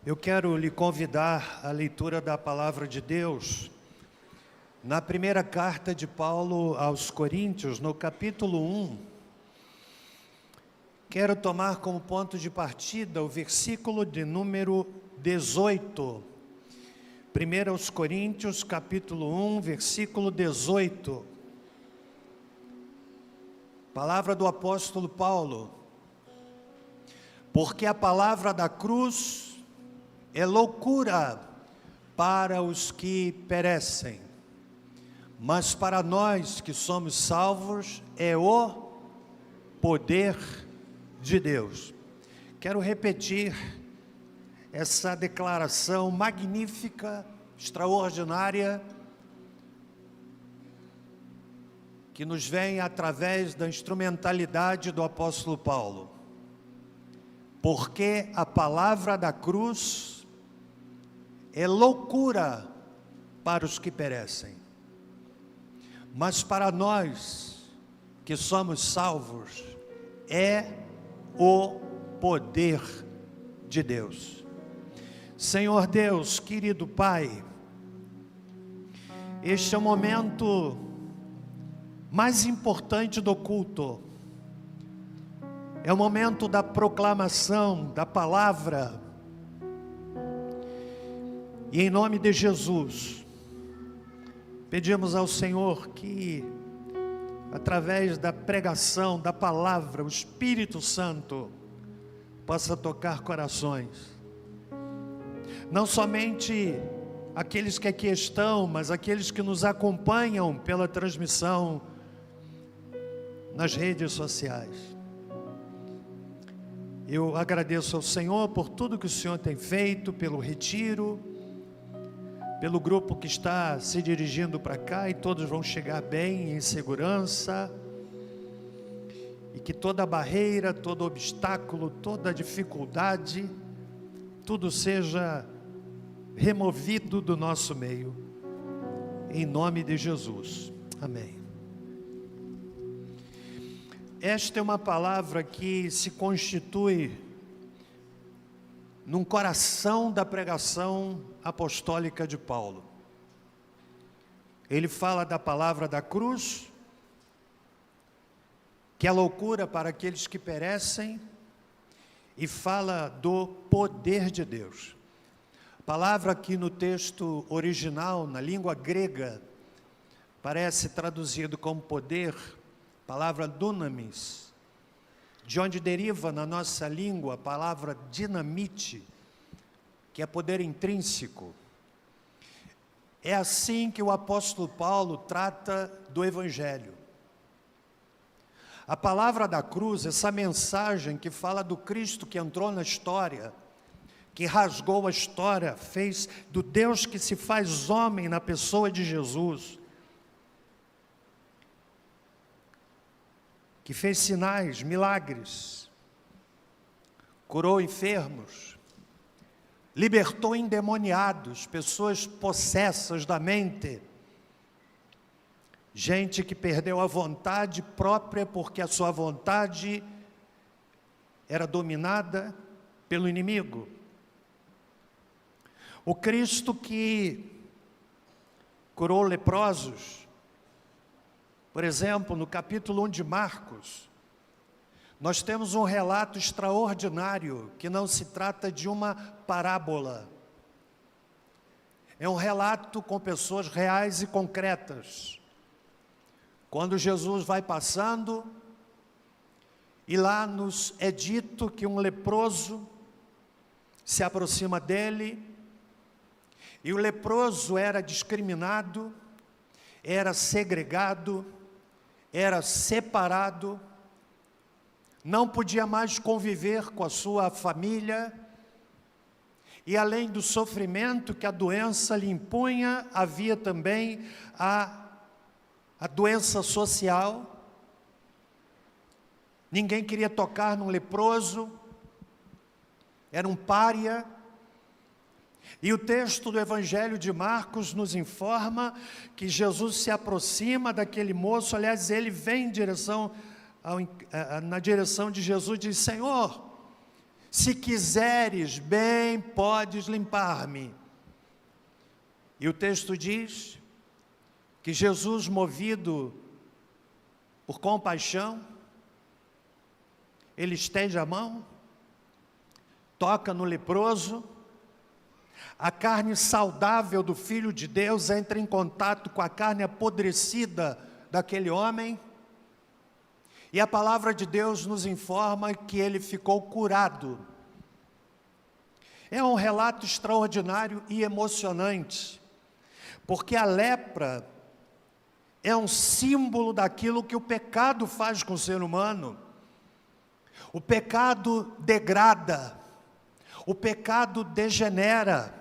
Eu quero lhe convidar à leitura da Palavra de Deus na primeira carta de Paulo aos Coríntios, no capítulo 1. Quero tomar como ponto de partida o versículo de número 18. 1 aos Coríntios, capítulo 1, versículo 18. Palavra do apóstolo Paulo. Porque a palavra da cruz é loucura para os que perecem, mas para nós que somos salvos é o poder de Deus. Quero repetir essa declaração magnífica, extraordinária, que nos vem através da instrumentalidade do apóstolo Paulo. Porque a palavra da cruz é loucura para os que perecem, mas para nós que somos salvos é o poder de Deus. Senhor Deus, querido Pai, este é o momento mais importante do culto. É o momento da proclamação da palavra. E em nome de Jesus, pedimos ao Senhor que, através da pregação da palavra, o Espírito Santo possa tocar corações. Não somente aqueles que aqui estão, mas aqueles que nos acompanham pela transmissão nas redes sociais. Eu agradeço ao Senhor por tudo que o Senhor tem feito, pelo retiro, pelo grupo que está se dirigindo para cá, e todos vão chegar bem, em segurança, e que toda barreira, todo obstáculo, toda dificuldade, tudo seja removido do nosso meio, em nome de Jesus, amém. Esta é uma palavra que se constitui num coração da pregação apostólica de Paulo. Ele fala da palavra da cruz, que é loucura para aqueles que perecem, e fala do poder de Deus. A palavra aqui no texto original, na língua grega, parece traduzido como poder, palavra dunamis, de onde deriva na nossa língua a palavra dinamite, que é poder intrínseco. É assim que o apóstolo Paulo trata do Evangelho. A palavra da cruz, essa mensagem que fala do Cristo que entrou na história, que rasgou a história, fez do Deus que se faz homem na pessoa de Jesus, que fez sinais, milagres, curou enfermos, libertou endemoniados, pessoas possessas da mente, gente que perdeu a vontade própria porque a sua vontade era dominada pelo inimigo. O Cristo que curou leprosos. Por exemplo, no capítulo 1 de Marcos, nós temos um relato extraordinário, que não se trata de uma parábola. É um relato com pessoas reais e concretas. Quando Jesus vai passando, e lá nos é dito que um leproso se aproxima dele, e o leproso era discriminado, era segregado, era separado, não podia mais conviver com a sua família, e além do sofrimento que a doença lhe impunha, havia também a doença social. Ninguém queria tocar num leproso, era um pária. E o texto do Evangelho de Marcos nos informa que Jesus se aproxima daquele moço. Aliás, ele vem na direção de Jesus e diz: Senhor, se quiseres, bem podes limpar-me. E o texto diz que Jesus, movido por compaixão, ele estende a mão, toca no leproso, a carne saudável do Filho de Deus entra em contato com a carne apodrecida daquele homem, e a palavra de Deus nos informa que ele ficou curado. É um relato extraordinário e emocionante, porque a lepra é um símbolo daquilo que o pecado faz com o ser humano. O pecado degrada, o pecado degenera,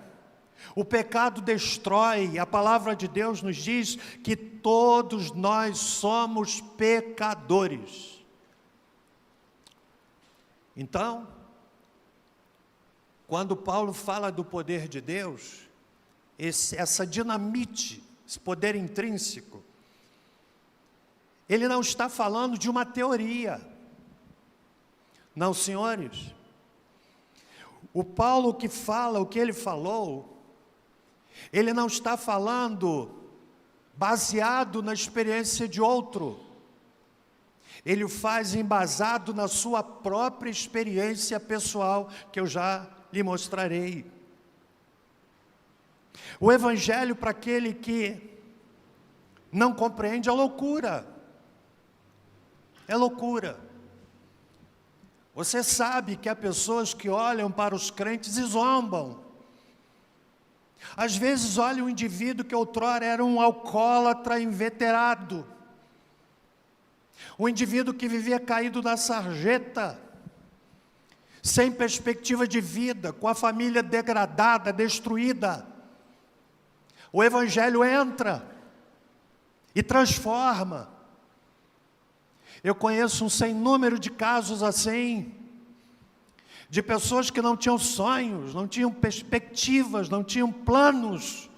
o pecado destrói. A palavra de Deus nos diz que todos nós somos pecadores. Então, quando Paulo fala do poder de Deus, essa dinamite, esse poder intrínseco, ele não está falando de uma teoria. Não, senhores. O Paulo que fala o que ele falou, ele não está falando baseado na experiência de outro. Ele o faz embasado na sua própria experiência pessoal, que eu já lhe mostrarei. O Evangelho, para aquele que não compreende, é loucura. É loucura. Você sabe que há pessoas que olham para os crentes e zombam. Às vezes olha um indivíduo que outrora era um alcoólatra inveterado, um indivíduo que vivia caído na sarjeta, sem perspectiva de vida, com a família degradada, destruída. O Evangelho entra e transforma. Eu conheço um sem número de casos assim, de pessoas que não tinham sonhos, não tinham perspectivas, não tinham planos,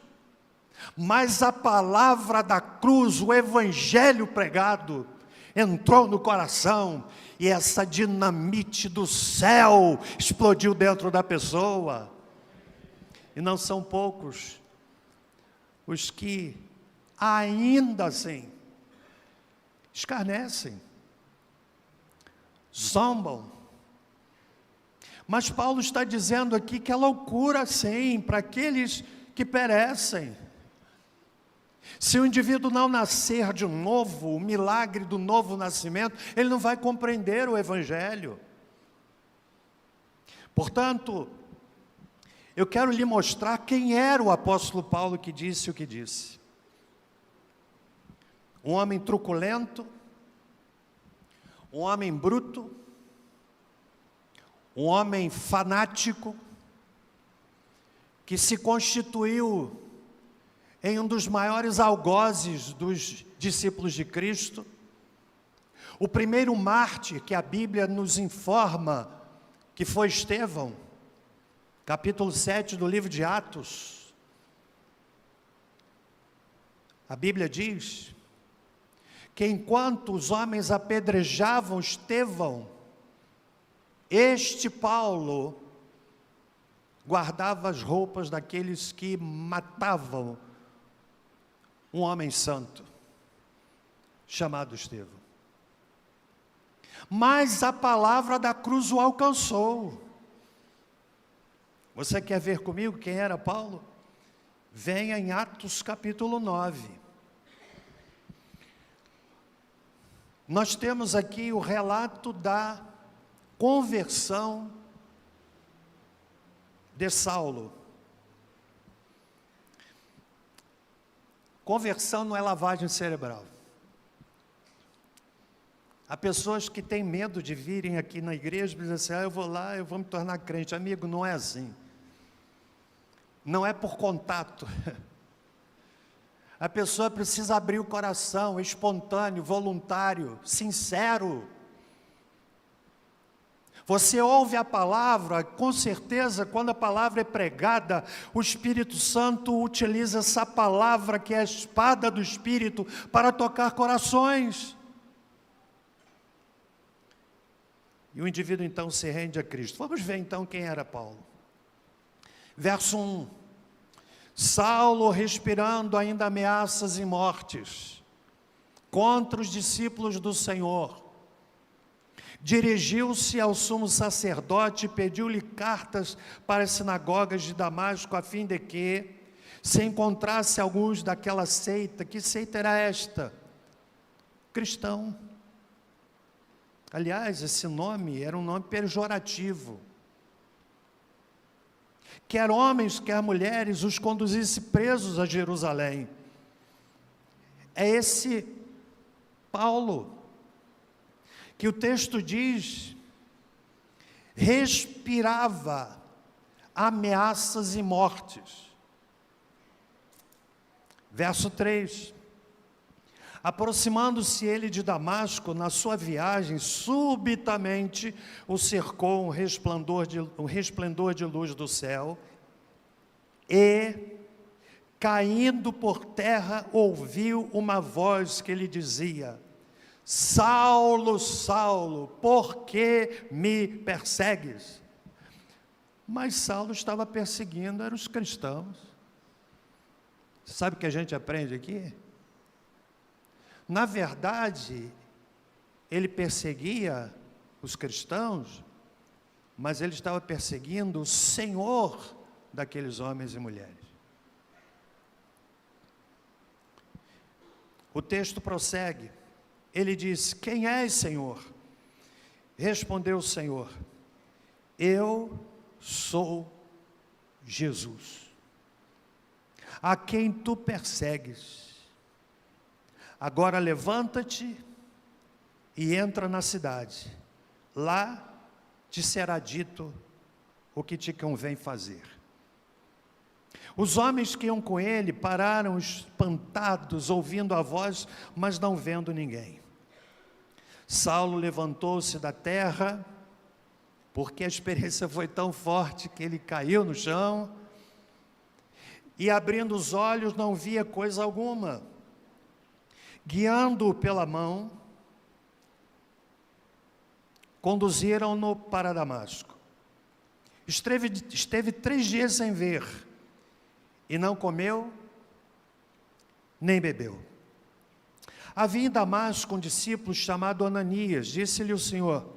mas a palavra da cruz, o Evangelho pregado, entrou no coração, e essa dinamite do céu explodiu dentro da pessoa. E não são poucos os que ainda assim escarnecem, zombam. Mas Paulo está dizendo aqui que é loucura sim, para aqueles que perecem. Se o indivíduo não nascer de novo, o milagre do novo nascimento, ele não vai compreender o Evangelho. Portanto, eu quero lhe mostrar quem era o apóstolo Paulo que disse o que disse. Um homem truculento, um homem bruto, um homem fanático, que se constituiu em um dos maiores algozes dos discípulos de Cristo. O primeiro mártir que a Bíblia nos informa que foi Estevão, capítulo 7 do livro de Atos. A Bíblia diz que enquanto os homens apedrejavam Estevão, este Paulo guardava as roupas daqueles que matavam um homem santo, chamado Estevão. Mas a palavra da cruz o alcançou. Você quer ver comigo quem era Paulo? Venha em Atos capítulo 9. Nós temos aqui o relato da conversão de Saulo. Conversão não é lavagem cerebral. Há pessoas que têm medo de virem aqui na igreja e dizem assim, eu vou lá, eu vou me tornar crente. Amigo, não é assim. Não é por contato. A pessoa precisa abrir o coração, espontâneo, voluntário, sincero. Você ouve a palavra, com certeza, quando a palavra é pregada, o Espírito Santo utiliza essa palavra, que é a espada do Espírito, para tocar corações. E o indivíduo então se rende a Cristo. Vamos ver então quem era Paulo. Verso 1. Saulo, respirando ainda ameaças e mortes contra os discípulos do Senhor, dirigiu-se ao sumo sacerdote e pediu-lhe cartas para as sinagogas de Damasco, a fim de que se encontrasse alguns daquela seita. Que seita era esta? Cristão. Aliás, esse nome era um nome pejorativo. Quer homens, quer mulheres, os conduzisse presos a Jerusalém. É esse Paulo que o texto diz, respirava ameaças e mortes. Verso 3. Aproximando-se ele de Damasco, na sua viagem, subitamente o cercou um resplendor de luz do céu, e, caindo por terra, ouviu uma voz que lhe dizia: Saulo, Saulo, por que me persegues? Mas Saulo estava perseguindo, eram os cristãos. Sabe o que a gente aprende aqui? Na verdade, ele perseguia os cristãos, mas ele estava perseguindo o Senhor daqueles homens e mulheres. O texto prossegue. Ele diz: quem és, Senhor? Respondeu o Senhor: eu sou Jesus, a quem tu persegues. Agora levanta-te e entra na cidade. Lá te será dito o que te convém fazer. Os homens que iam com ele pararam espantados, ouvindo a voz, mas não vendo ninguém. Saulo levantou-se da terra, porque a experiência foi tão forte que ele caiu no chão, e abrindo os olhos não via coisa alguma. Guiando-o pela mão, conduziram-no para Damasco. Esteve 3 dias sem ver, e não comeu, nem bebeu. Havia em Damasco um discípulo chamado Ananias. Disse-lhe o Senhor,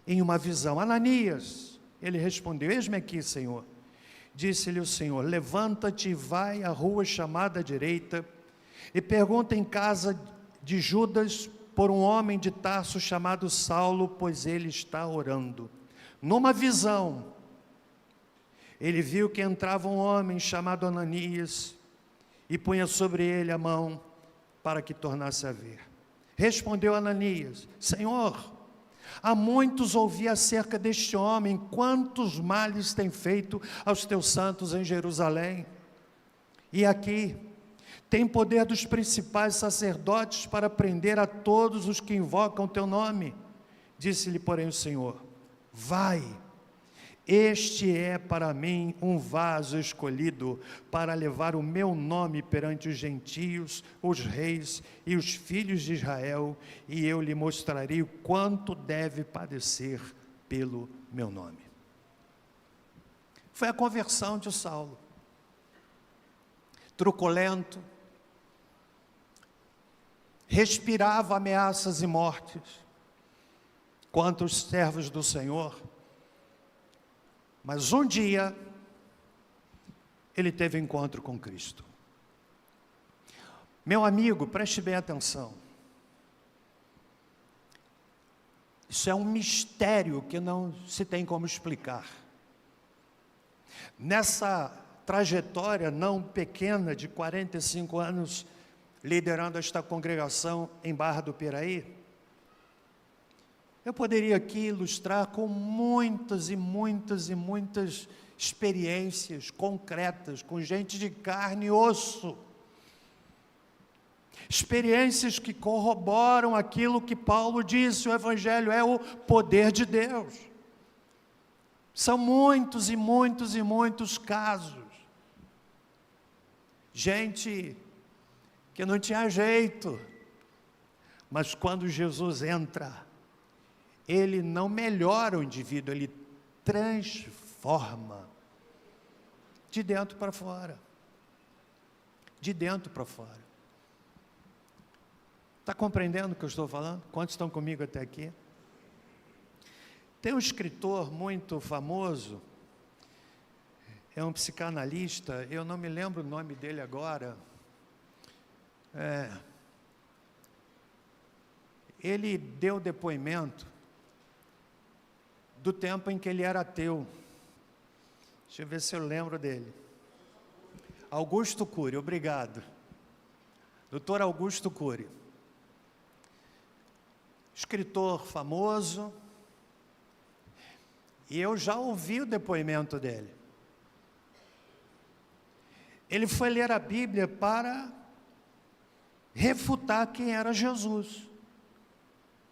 em uma visão: Ananias. Ele respondeu: eis-me aqui, Senhor. Disse-lhe o Senhor: levanta-te e vai à rua chamada direita, e pergunta em casa de Judas por um homem de Tarso chamado Saulo, pois ele está orando. Numa visão, ele viu que entrava um homem chamado Ananias e punha sobre ele a mão para que tornasse a ver. Respondeu Ananias: Senhor, há muitos ouvi acerca deste homem, quantos males tem feito aos teus santos em Jerusalém. E aqui tem poder dos principais sacerdotes para prender a todos os que invocam o teu nome. Disse-lhe, porém, o Senhor: vai, este é para mim um vaso escolhido para levar o meu nome perante os gentios, os reis e os filhos de Israel, e eu lhe mostrarei o quanto deve padecer pelo meu nome. Foi a conversão de Saulo. Truculento, respirava ameaças e mortes contra os servos do Senhor, mas um dia ele teve encontro com Cristo. Meu amigo, preste bem atenção. Isso é um mistério que não se tem como explicar. Nessa trajetória não pequena de 45 anos, liderando esta congregação em Barra do Piraí, eu poderia aqui ilustrar com muitas e muitas e muitas experiências concretas, com gente de carne e osso. Experiências que corroboram aquilo que Paulo disse: o Evangelho é o poder de Deus. São muitos e muitos e muitos casos. Gente que não tinha jeito, mas quando Jesus entra ele não melhora o indivíduo, ele transforma. De dentro para fora. De dentro para fora. Está compreendendo o que eu estou falando? Quantos estão comigo até aqui? Tem um escritor muito famoso, é um psicanalista, eu não me lembro o nome dele agora. Ele deu depoimento do tempo em que ele era ateu. Deixa eu ver se eu lembro dele. Augusto Cury, obrigado. Dr. Augusto Cury. Escritor famoso. E eu já ouvi o depoimento dele. Ele foi ler a Bíblia para refutar quem era Jesus.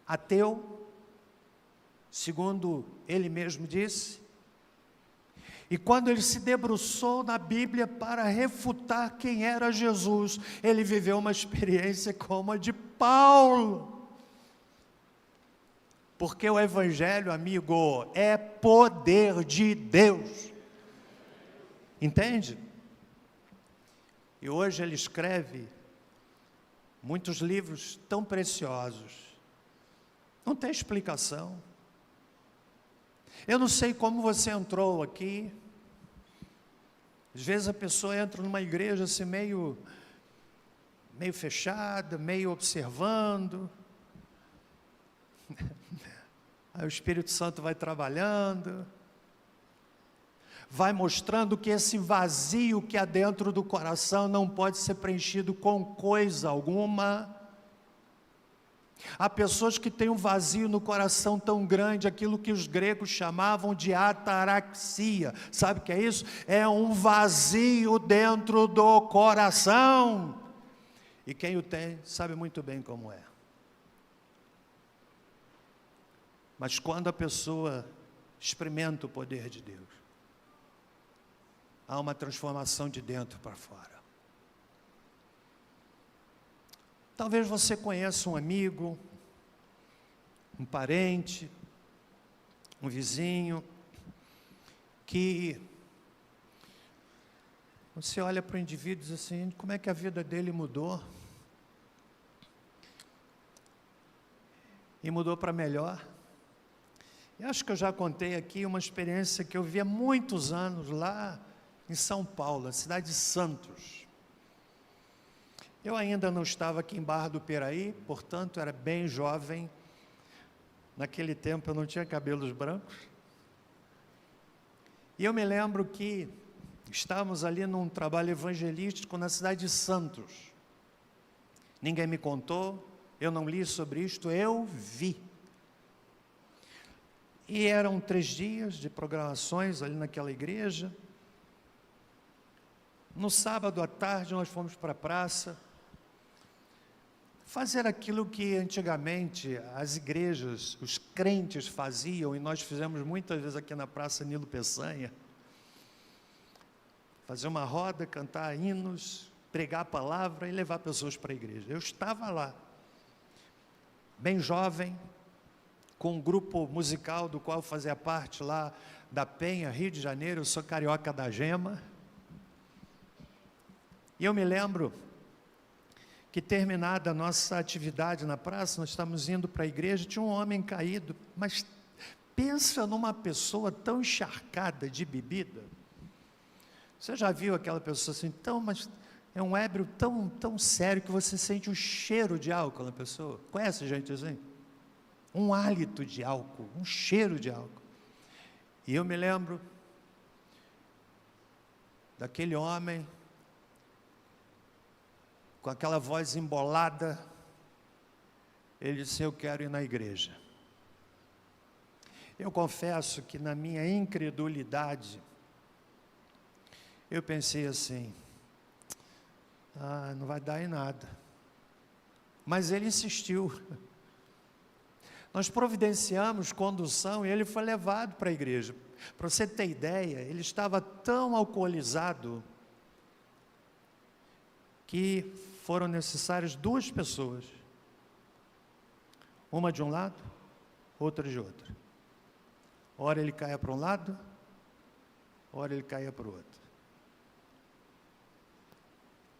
Ateu, segundo ele mesmo disse. E quando ele se debruçou na Bíblia para refutar quem era Jesus, ele viveu uma experiência como a de Paulo. Porque o Evangelho, amigo, é poder de Deus. Entende? E hoje ele escreve muitos livros tão preciosos. Não tem explicação. Eu não sei como você entrou aqui. Às vezes a pessoa entra numa igreja assim meio fechada, meio observando. Aí o Espírito Santo vai trabalhando, vai mostrando que esse vazio que há dentro do coração não pode ser preenchido com coisa alguma. Há pessoas que têm um vazio no coração tão grande, aquilo que os gregos chamavam de ataraxia. Sabe o que é isso? É um vazio dentro do coração. E quem o tem sabe muito bem como é. Mas quando a pessoa experimenta o poder de Deus, há uma transformação de dentro para fora. Talvez você conheça um amigo, um parente, um vizinho, que você olha para o indivíduo e diz assim, como é que a vida dele mudou? E mudou para melhor. Eu acho que eu já contei aqui uma experiência que eu vi há muitos anos lá em São Paulo, a cidade de Santos. Eu ainda não estava aqui em Barra do Piraí, portanto era bem jovem. Naquele tempo eu não tinha cabelos brancos. E eu me lembro que estávamos ali num trabalho evangelístico na cidade de Santos. Ninguém me contou, eu não li sobre isto, eu vi. E eram 3 dias de programações ali naquela igreja. No sábado à tarde nós fomos para a praça, fazer aquilo que antigamente as igrejas, os crentes faziam, e nós fizemos muitas vezes aqui na Praça Nilo Peçanha. Fazer uma roda, cantar hinos, pregar a palavra e levar pessoas para a igreja. Eu estava lá, bem jovem, com um grupo musical do qual eu fazia parte lá da Penha, Rio de Janeiro. Eu sou carioca da Gema. E eu me lembro que, terminada a nossa atividade na praça, nós estávamos indo para a igreja, tinha um homem caído, mas pensa numa pessoa tão encharcada de bebida. Você já viu aquela pessoa assim, mas é um ébrio tão sério que você sente o cheiro de álcool na pessoa? Conhece gente assim? Um hálito de álcool, um cheiro de álcool. E eu me lembro daquele homem com aquela voz embolada. Ele disse, eu quero ir na igreja. Eu confesso que na minha incredulidade, eu pensei assim, não vai dar em nada. Mas ele insistiu. Nós providenciamos condução e ele foi levado para a igreja. Para você ter ideia, ele estava tão alcoolizado que foram necessárias 2 pessoas. Uma de um lado outro de outro. Ora ele caia para um lado, ora ele caia para o outro.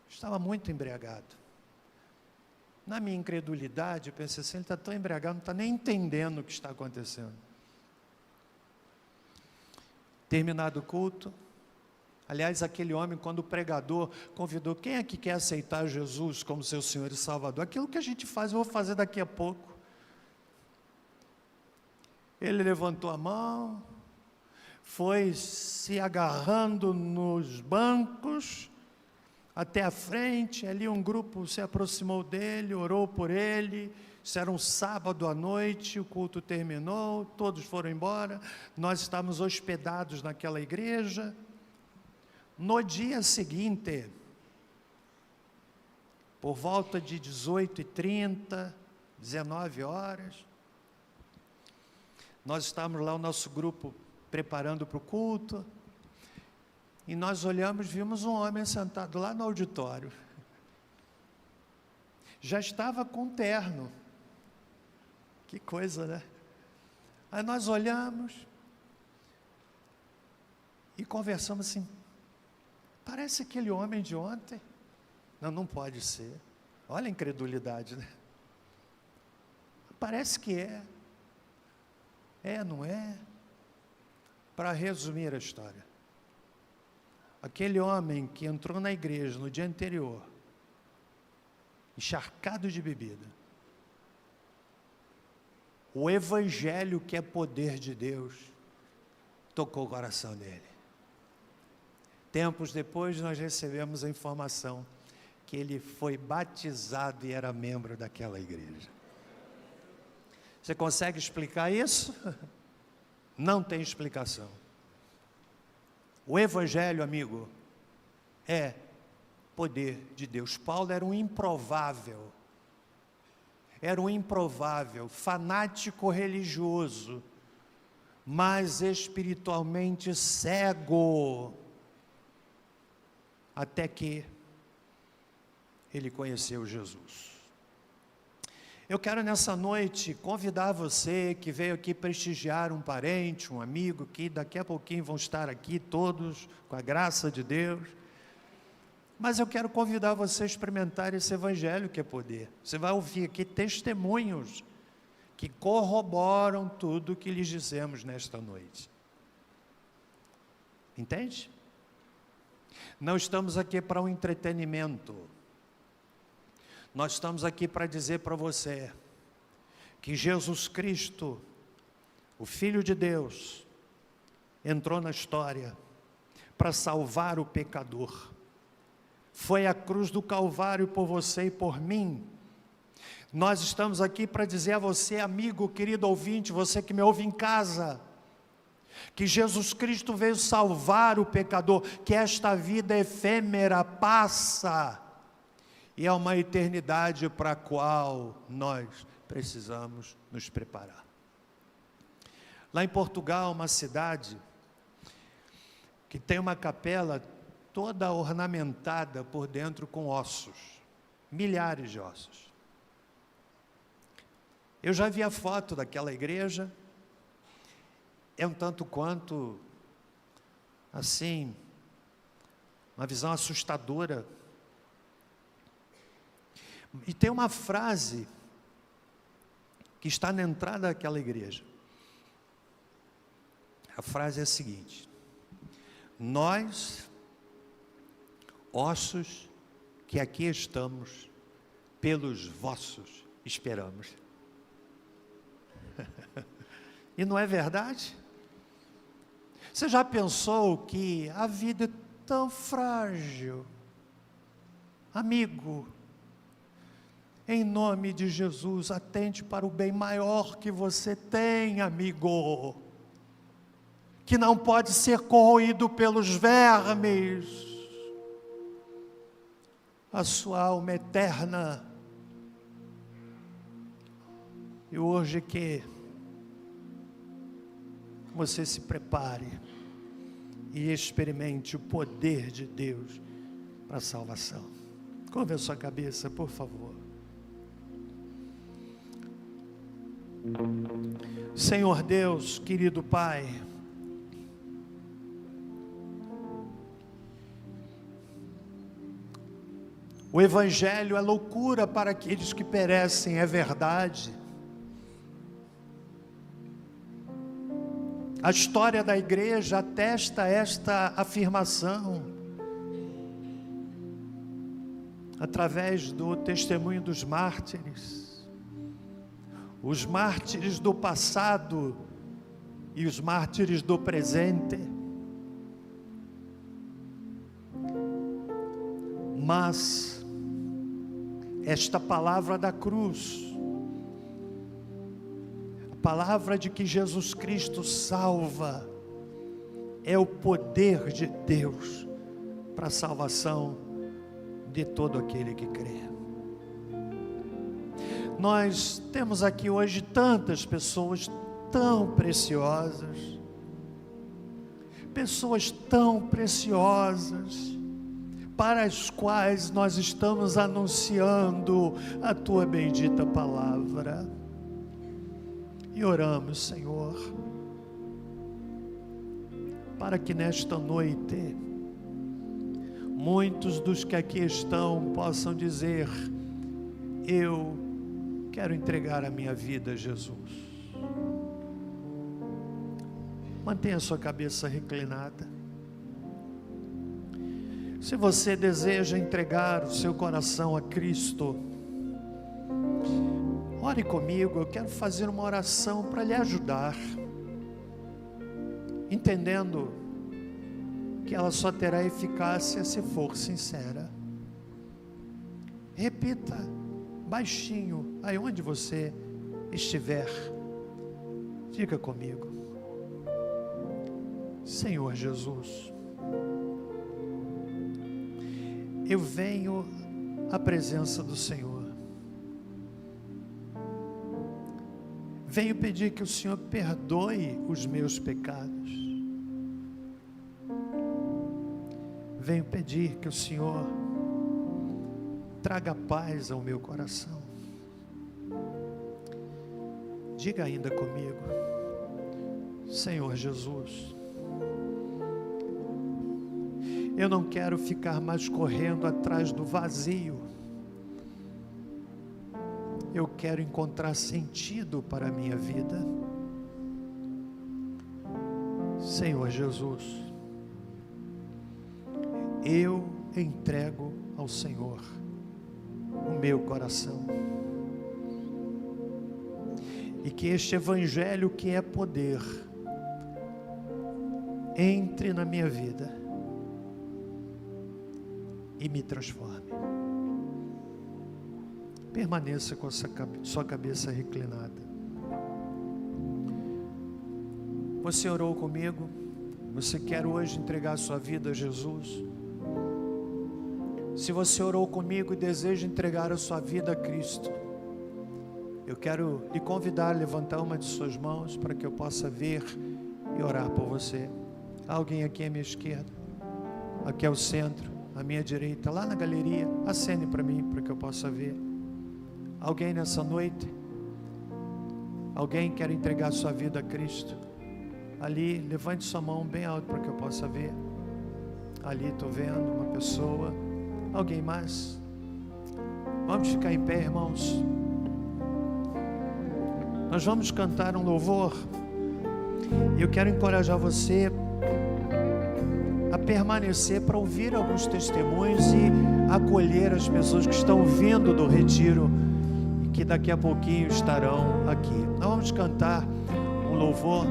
Estava muito embriagado. Na minha incredulidade, eu pensei assim, ele está tão embriagado, não está nem entendendo o que está acontecendo. Terminado o culto, aliás, aquele homem, quando o pregador convidou, quem é que quer aceitar Jesus como seu Senhor e Salvador? Aquilo que a gente faz, eu vou fazer daqui a pouco. Ele levantou a mão, foi se agarrando nos bancos, até a frente, ali um grupo se aproximou dele, orou por ele. Isso era um sábado à noite, o culto terminou, todos foram embora, nós estávamos hospedados naquela igreja. No dia seguinte, por volta de 18h30, 19 horas, nós estávamos lá, o nosso grupo, preparando para o culto, e nós olhamos, vimos um homem sentado lá no auditório. Já estava com terno. Que coisa, né? Aí nós olhamos e conversamos assim, parece aquele homem de ontem. Não, não pode ser. Olha a incredulidade, né? Parece que é. É, não é? Para resumir a história, aquele homem que entrou na igreja no dia anterior, encharcado de bebida, o evangelho, que é poder de Deus, tocou o coração dele. Tempos depois nós recebemos a informação que ele foi batizado e era membro daquela igreja. Você consegue explicar isso? Não tem explicação. O evangelho, amigo, é poder de Deus. Paulo era um improvável, fanático religioso, mas espiritualmente cego, até que ele conheceu Jesus. Eu quero nessa noite convidar você que veio aqui prestigiar um parente, um amigo, que daqui a pouquinho vão estar aqui todos, com a graça de Deus. Mas eu quero convidar você a experimentar esse evangelho que é poder. Você vai ouvir aqui testemunhos que corroboram tudo o que lhes dizemos nesta noite. Entende? Não estamos aqui para um entretenimento. Nós estamos aqui para dizer para você que Jesus Cristo, o Filho de Deus, entrou na história para salvar o pecador. Foi à cruz do Calvário por você e por mim. Nós estamos aqui para dizer a você, amigo, querido ouvinte, você que me ouve em casa, que Jesus Cristo veio salvar o pecador, que esta vida efêmera passa, e é uma eternidade para a qual nós precisamos nos preparar. Lá em Portugal, uma cidade que tem uma capela toda ornamentada por dentro com ossos, milhares de ossos. Eu já vi a foto daquela igreja, é um tanto quanto, assim, uma visão assustadora. E tem uma frase que está na entrada daquela igreja. A frase é a seguinte: nós, ossos que aqui estamos, pelos vossos esperamos. E não é verdade? Você já pensou que a vida é tão frágil? Amigo, em nome de Jesus, atente para o bem maior que você tem, amigo, que não pode ser corroído pelos vermes. A sua alma é eterna. E hoje que você se prepare e experimente o poder de Deus para a salvação. Curva a sua cabeça, por favor. Senhor Deus, querido Pai, o Evangelho é loucura para aqueles que perecem, é verdade. A história da igreja atesta esta afirmação, através do testemunho dos mártires. Os mártires do passado e os mártires do presente. Mas esta palavra da cruz, a palavra de que Jesus Cristo salva, é o poder de Deus para a salvação de todo aquele que crê. Nós temos aqui hoje tantas pessoas tão preciosas, pessoas tão preciosas, para as quais nós estamos anunciando a Tua bendita palavra. E oramos, Senhor, para que nesta noite, muitos dos que aqui estão possam dizer: eu quero entregar a minha vida a Jesus. Mantenha a sua cabeça reclinada. Se você deseja entregar o seu coração a Cristo, ore comigo. Eu quero fazer uma oração para lhe ajudar, entendendo que ela só terá eficácia se for sincera. Repita baixinho, aí onde você estiver, diga comigo: Senhor Jesus, eu venho à presença do Senhor, venho pedir que o Senhor perdoe os meus pecados, venho pedir que o Senhor traga paz ao meu coração. Diga ainda comigo: Senhor Jesus, eu não quero ficar mais correndo atrás do vazio. Eu quero encontrar sentido para a minha vida. Senhor Jesus, eu entrego ao Senhor o meu coração. E que este Evangelho, que é poder, entre na minha vida e me transforme. Permaneça com sua cabeça reclinada. Você orou comigo? Você quer hoje entregar a sua vida a Jesus? Se você orou comigo e deseja entregar a sua vida a Cristo, eu quero lhe convidar a levantar uma de suas mãos para que eu possa ver e orar por você. Há alguém aqui à minha esquerda, aqui ao centro, à minha direita, lá na galeria. Acene para mim, para que eu possa ver. Alguém nessa noite? Alguém quer entregar sua vida a Cristo? Ali, levante sua mão bem alto para que eu possa ver. Ali estou vendo uma pessoa. Alguém mais? Vamos ficar em pé, irmãos. Nós vamos cantar um louvor. E eu quero encorajar você a permanecer para ouvir alguns testemunhos e acolher as pessoas que estão vindo do retiro e que daqui a pouquinho estarão aqui. Nós vamos cantar um louvor,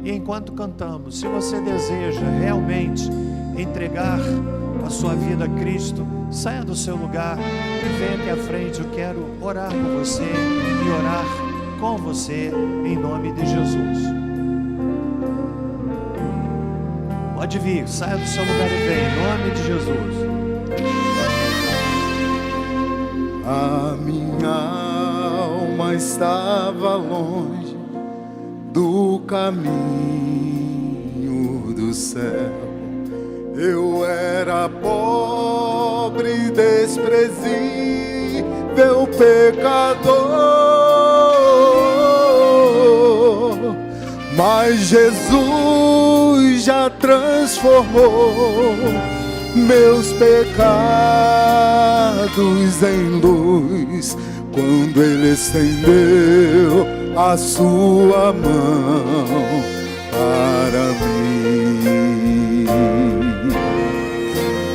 e enquanto cantamos, se você deseja realmente entregar a sua vida a Cristo, saia do seu lugar e venha aqui à frente. Eu quero orar por você e orar com você em nome de Jesus. Pode vir, saia do seu lugar e venha, em nome de Jesus. A minha alma estava longe do caminho do céu. Eu era pobre, desprezível, pecador. mas Jesus já transformou meus pecados em luz, quando Ele estendeu a sua mão para mim.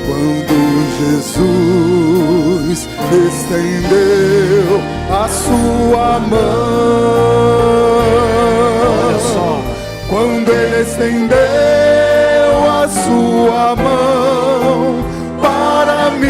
Quando Jesus estendeu a sua mão, olha só, quando Ele estendeu a sua mão para mim,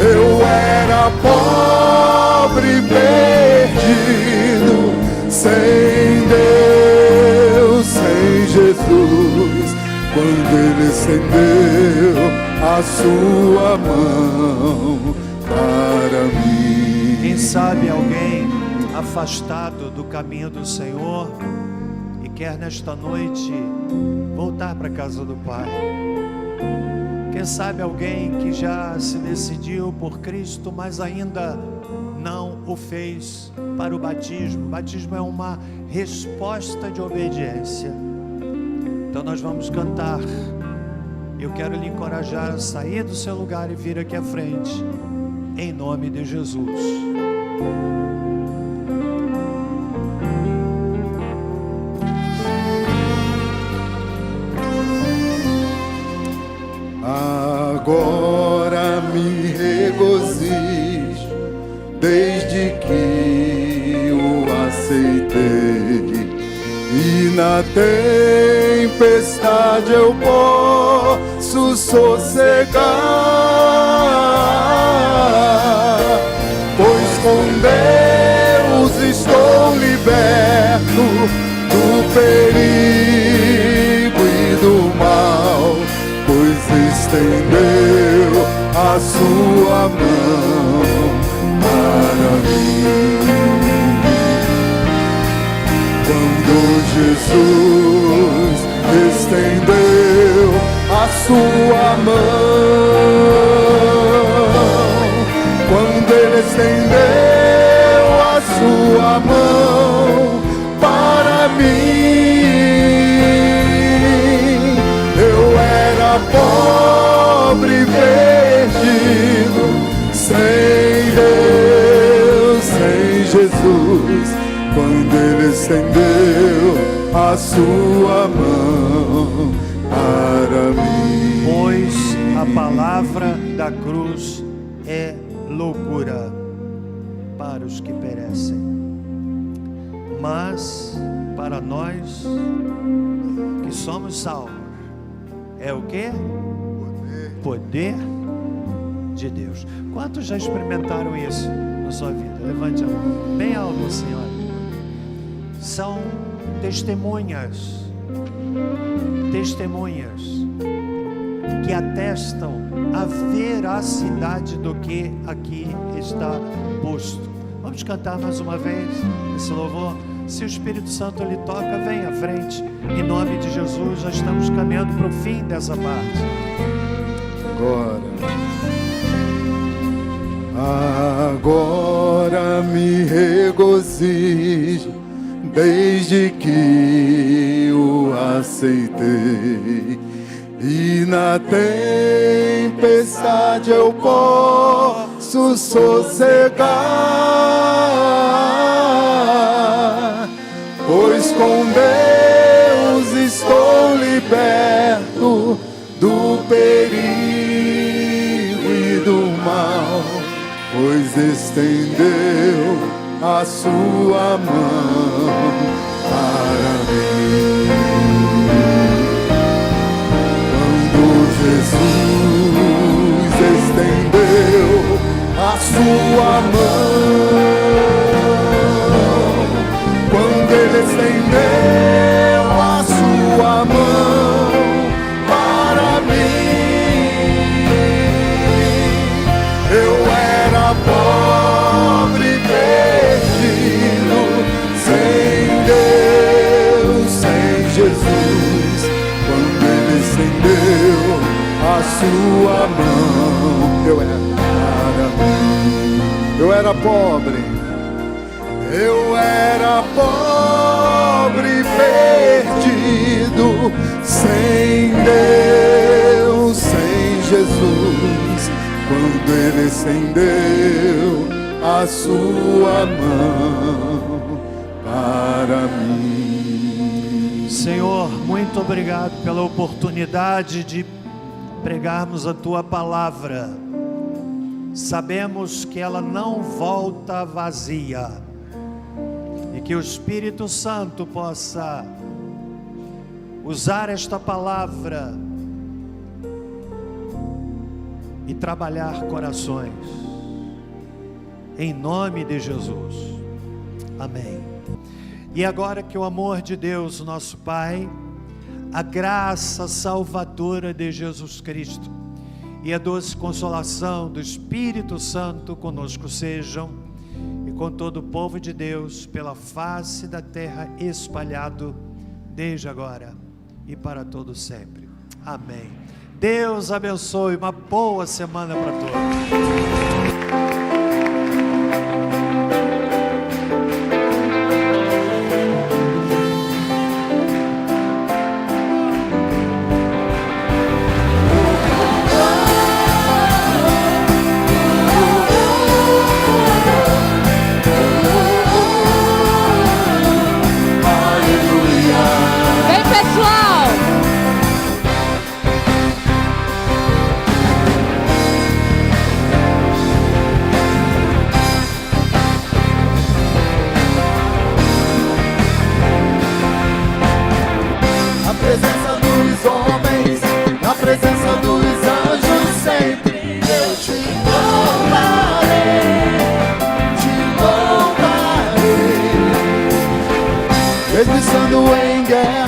eu era pobre, perdido, sem Deus, sem Jesus. Quando Ele estendeu a sua mão para mim. Quem sabe alguém afastado do caminho do Senhor e quer nesta noite voltar para a casa do Pai. Quem sabe alguém que já se decidiu por Cristo, mas ainda não o fez para o batismo. O batismo é uma resposta de obediência. Então nós vamos cantar. Eu quero lhe encorajar a sair do seu lugar e vir aqui à frente, em nome de Jesus. Agora me regozijo, desde que o aceitei, e na tempestade eu posso sossegar, pois com Deus estou liberto do perigo e do mal, pois estendeu a sua mão para mim. Quando Jesus estendeu a sua mão, quando Ele estendeu a sua mão para mim, eu era pobre, perdido, sem Deus, sem Jesus. Quando Ele estendeu a sua mão para mim. Pois a palavra da cruz é loucura para os que perecem, mas para nós que somos salvos é o quê? Poder de Deus. Quantos já experimentaram isso na sua vida? Levante a mão bem alto, Senhora. São testemunhas que atestam a veracidade do que aqui está posto. Vamos cantar mais uma vez esse louvor. Se o Espírito Santo lhe toca, vem à frente. Em nome de Jesus, já estamos caminhando para o fim dessa parte. Agora me regozijo, desde que o aceitei, e na tempestade eu posso sossegar, pois com Deus estou liberto do perigo e do mal, pois estendeu a sua mão para mim. Quando Jesus estendeu a sua mão, quando Ele estendeu a sua mão para mim, eu era pobre, perdido, sem Deus, sem Jesus. Quando Ele estendeu a sua mão, eu era pobre, Eu era pobre e perdido, sem Deus, sem Jesus, quando Ele estendeu a sua mão para mim. Senhor, muito obrigado pela oportunidade de pregarmos a Tua palavra. Sabemos que ela não volta vazia e que o Espírito Santo possa usar esta palavra e trabalhar corações, em nome de Jesus, amém. E agora que o amor de Deus, nosso Pai, a graça salvadora de Jesus Cristo e a doce consolação do Espírito Santo conosco sejam, e com todo o povo de Deus pela face da terra espalhado, desde agora e para todo sempre, amém. Deus abençoe, uma boa semana para todos. Mesmo estando em guerra,